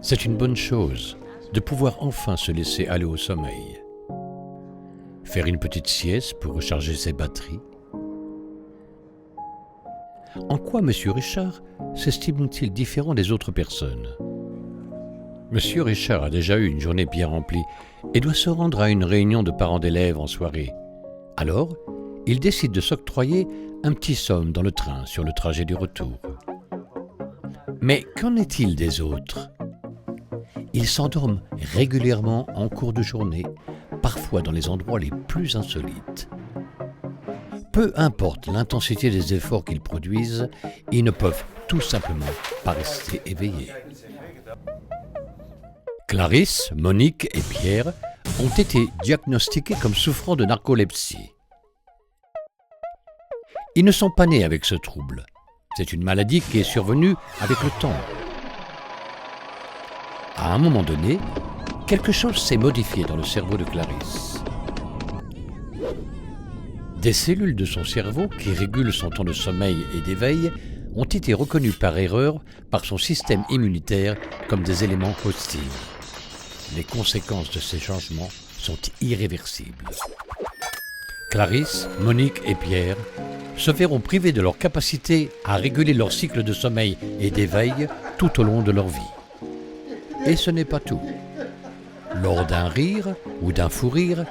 C'est une bonne chose de pouvoir enfin se laisser aller au sommeil. Faire une petite sieste pour recharger ses batteries. En quoi M. Richard s'estime-t-il différent des autres personnes ? M. Richard a déjà eu une journée bien remplie et doit se rendre à une réunion de parents d'élèves en soirée. Alors, il décide de s'octroyer un petit somme dans le train sur le trajet du retour. Mais qu'en est-il des autres ? Ils s'endorment régulièrement en cours de journée, parfois dans les endroits les plus insolites. Peu importe l'intensité des efforts qu'ils produisent, ils ne peuvent tout simplement pas rester éveillés. Clarisse, Monique et Pierre ont été diagnostiqués comme souffrant de narcolepsie. Ils ne sont pas nés avec ce trouble. C'est une maladie qui est survenue avec le temps. À un moment donné, quelque chose s'est modifié dans le cerveau de Clarisse. Des cellules de son cerveau qui régulent son temps de sommeil et d'éveil ont été reconnues par erreur par son système immunitaire comme des éléments hostiles. Les conséquences de ces changements sont irréversibles. Clarisse, Monique et Pierre se verront privés de leur capacité à réguler leur cycle de sommeil et d'éveil tout au long de leur vie. Et ce n'est pas tout. Lors d'un rire ou d'un fou rire,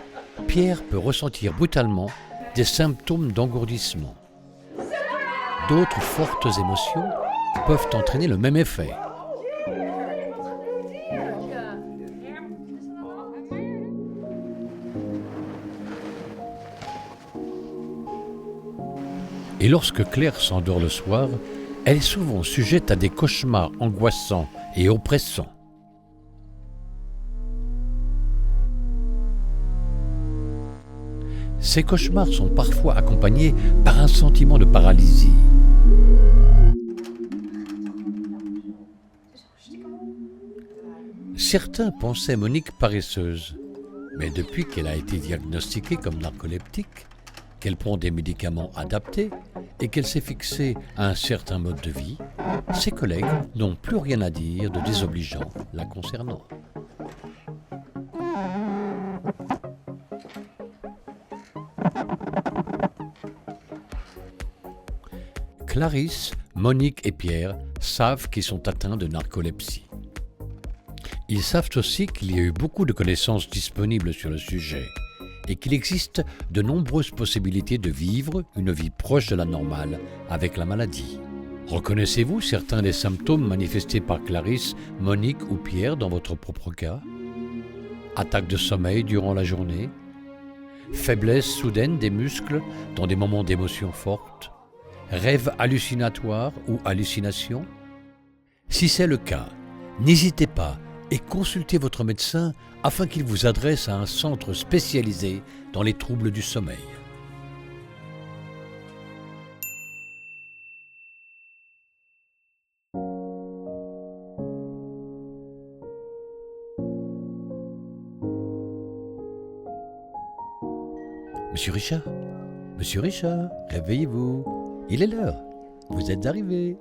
Pierre peut ressentir brutalement des symptômes d'engourdissement. D'autres fortes émotions peuvent entraîner le même effet. Et lorsque Claire s'endort le soir, elle est souvent sujette à des cauchemars angoissants et oppressants. Ces cauchemars sont parfois accompagnés par un sentiment de paralysie. Certains pensaient Monique paresseuse, mais depuis qu'elle a été diagnostiquée comme narcoleptique, qu'elle prend des médicaments adaptés et qu'elle s'est fixée à un certain mode de vie, ses collègues n'ont plus rien à dire de désobligeant la concernant. Clarisse, Monique et Pierre savent qu'ils sont atteints de narcolepsie. Ils savent aussi qu'il y a eu beaucoup de connaissances disponibles sur le sujet et qu'il existe de nombreuses possibilités de vivre une vie proche de la normale avec la maladie. Reconnaissez-vous certains des symptômes manifestés par Clarisse, Monique ou Pierre dans votre propre cas ? Attaque de sommeil durant la journée ? Faiblesse soudaine des muscles dans des moments d'émotion forte ? Rêves hallucinatoires ou hallucinations ? Si c'est le cas, n'hésitez pas et consultez votre médecin afin qu'il vous adresse à un centre spécialisé dans les troubles du sommeil. Monsieur Richard, réveillez-vous, il est l'heure, vous êtes arrivé.